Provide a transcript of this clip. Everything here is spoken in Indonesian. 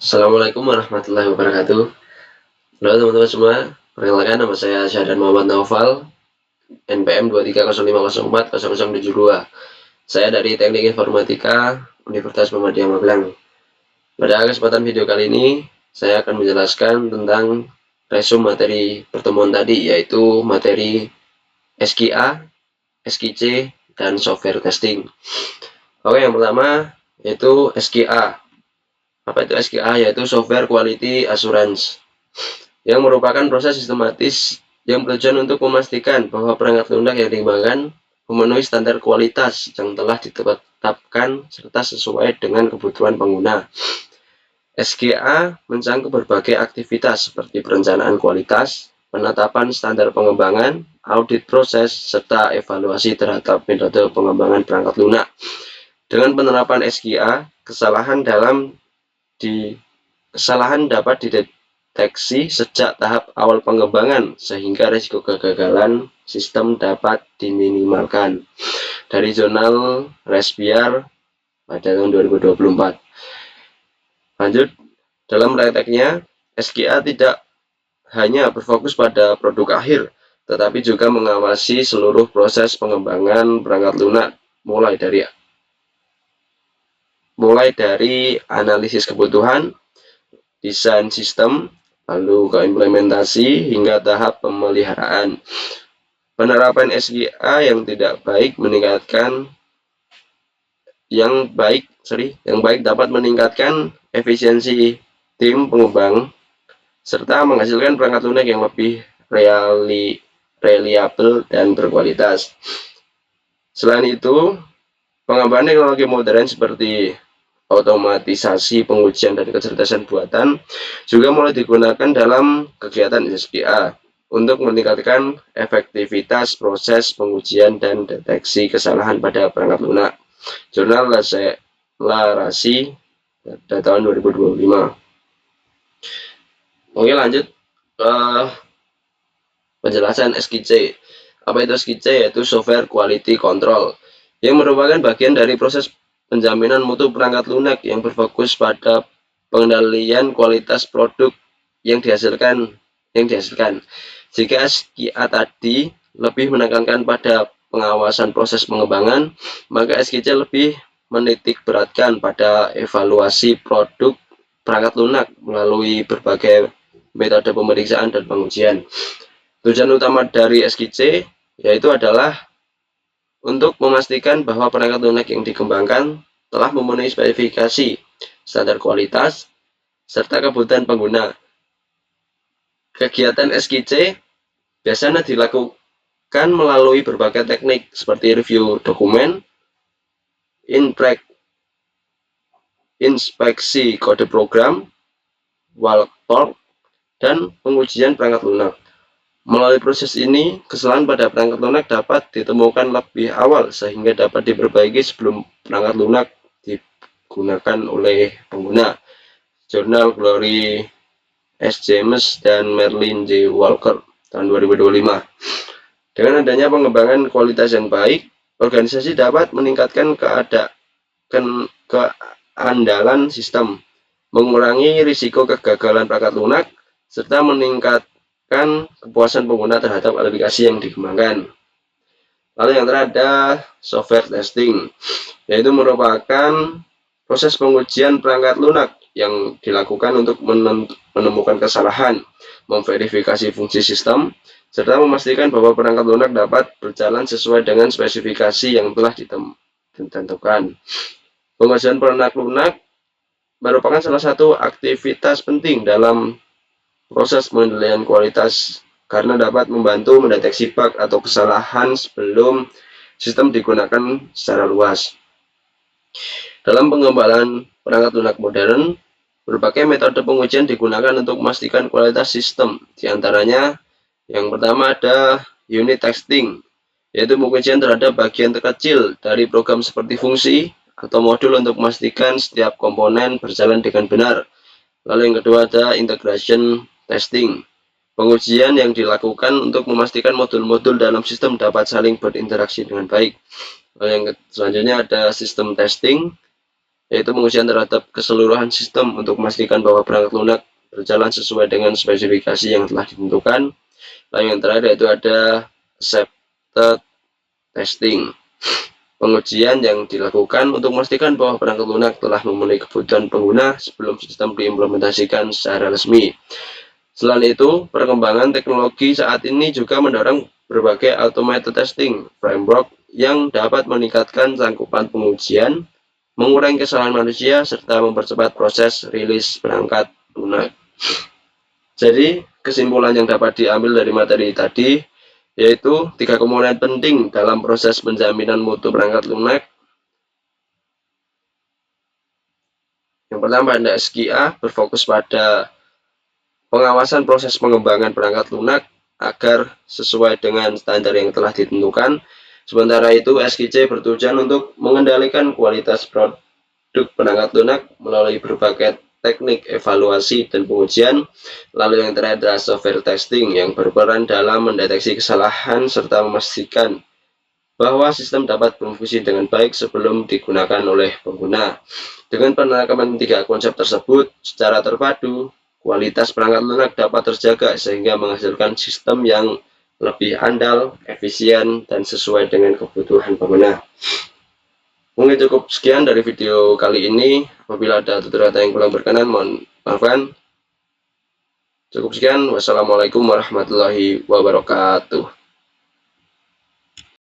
Assalamualaikum warahmatullahi wabarakatuh. Halo teman-teman semua, perkenalkan nama saya Syahdan Muhammad Naufal, NPM 23050400072. Saya dari Teknik Informatika Universitas Muhammadiyah Magelang. Pada kesempatan video kali ini, saya akan menjelaskan tentang resum materi pertemuan tadi, yaitu materi SQA, SQC, dan software testing. Oke, yang pertama yaitu SQA. Apa itu SQA? Yaitu Software Quality Assurance, yang merupakan proses sistematis yang bertujuan untuk memastikan bahwa perangkat lunak yang dikembangkan memenuhi standar kualitas yang telah ditetapkan serta sesuai dengan kebutuhan pengguna. SQA mencangkup berbagai aktivitas seperti perencanaan kualitas, penetapan standar pengembangan, audit proses, serta evaluasi terhadap metode pengembangan perangkat lunak. Dengan penerapan SQA, kesalahan dapat dideteksi sejak tahap awal pengembangan sehingga risiko kegagalan sistem dapat diminimalkan. Dari jurnal Respiar pada tahun 2024. Lanjut, dalam prakteknya SQA tidak hanya berfokus pada produk akhir, tetapi juga mengawasi seluruh proses pengembangan perangkat lunak mulai dari analisis kebutuhan, desain sistem, lalu ke implementasi hingga tahap pemeliharaan. Penerapan SQA yang baik dapat meningkatkan efisiensi tim pengembang serta menghasilkan perangkat lunak yang lebih reliable dan berkualitas. Selain itu, pengembangan teknologi modern seperti otomatisasi pengujian dan kecerdasan buatan juga mulai digunakan dalam kegiatan SQA untuk meningkatkan efektivitas proses pengujian dan deteksi kesalahan pada perangkat lunak. Jurnal Larasi pada tahun 2025. Oke, lanjut penjelasan SQC. Apa itu SQC? Yaitu Software Quality Control, yang merupakan bagian dari proses penjaminan mutu perangkat lunak yang berfokus pada pengendalian kualitas produk yang dihasilkan. Jika SQA tadi lebih menekankan pada pengawasan proses pengembangan, maka SQC lebih menitik beratkan pada evaluasi produk perangkat lunak melalui berbagai metode pemeriksaan dan pengujian. Tujuan utama dari SQC yaitu adalah untuk memastikan bahwa perangkat lunak yang dikembangkan telah memenuhi spesifikasi, standar kualitas, serta kebutuhan pengguna. Kegiatan SQC biasanya dilakukan melalui berbagai teknik seperti review dokumen, inspeksi kode program, walkthrough, dan pengujian perangkat lunak. Melalui proses ini, kesalahan pada perangkat lunak dapat ditemukan lebih awal sehingga dapat diperbaiki sebelum perangkat lunak digunakan oleh pengguna. Jurnal Glory S. James dan Merlin J. Walker tahun 2025. Dengan adanya pengembangan kualitas yang baik, organisasi dapat meningkatkan keandalan sistem, mengurangi risiko kegagalan perangkat lunak, serta meningkatkan kepuasan pengguna terhadap aplikasi yang dikembangkan. Lalu yang terakhir ada software testing, yaitu merupakan proses pengujian perangkat lunak yang dilakukan untuk menemukan kesalahan, memverifikasi fungsi sistem, serta memastikan bahwa perangkat lunak dapat berjalan sesuai dengan spesifikasi yang telah ditentukan. Pengujian perangkat lunak merupakan salah satu aktivitas penting dalam proses pengendalian kualitas karena dapat membantu mendeteksi bug atau kesalahan sebelum sistem digunakan secara luas. Dalam pengembangan perangkat lunak modern, berbagai metode pengujian digunakan untuk memastikan kualitas sistem. Di antaranya, yang pertama ada unit testing, yaitu pengujian terhadap bagian terkecil dari program seperti fungsi atau modul untuk memastikan setiap komponen berjalan dengan benar. Lalu yang kedua ada integration testing, pengujian yang dilakukan untuk memastikan modul-modul dalam sistem dapat saling berinteraksi dengan baik. Lalu yang selanjutnya ada system testing, yaitu pengujian terhadap keseluruhan sistem untuk memastikan bahwa perangkat lunak berjalan sesuai dengan spesifikasi yang telah ditentukan. Lalu yang terakhir yaitu ada accepted testing, pengujian yang dilakukan untuk memastikan bahwa perangkat lunak telah memenuhi kebutuhan pengguna sebelum sistem diimplementasikan secara resmi. Selain itu, perkembangan teknologi saat ini juga mendorong berbagai automated testing framework yang dapat meningkatkan cakupan pengujian, mengurangi kesalahan manusia, serta mempercepat proses rilis perangkat lunak. Jadi, kesimpulan yang dapat diambil dari materi tadi yaitu 3 komponen penting dalam proses penjaminan mutu perangkat lunak. Yang pertama ada SQA, berfokus pada pengawasan proses pengembangan perangkat lunak agar sesuai dengan standar yang telah ditentukan. Sementara itu, SQC bertujuan untuk mengendalikan kualitas produk perangkat lunak melalui berbagai teknik evaluasi dan pengujian. Lalu yang terakhir adalah software testing yang berperan dalam mendeteksi kesalahan serta memastikan bahwa sistem dapat berfungsi dengan baik sebelum digunakan oleh pengguna. Dengan penerapan 3 konsep tersebut secara terpadu, kualitas perangkat lunak dapat terjaga sehingga menghasilkan sistem yang lebih andal, efisien, dan sesuai dengan kebutuhan pengguna. Mungkin cukup sekian dari video kali ini. Apabila ada tutur kata yang kurang berkenan, mohon maafkan. Cukup sekian. Wassalamualaikum warahmatullahi wabarakatuh.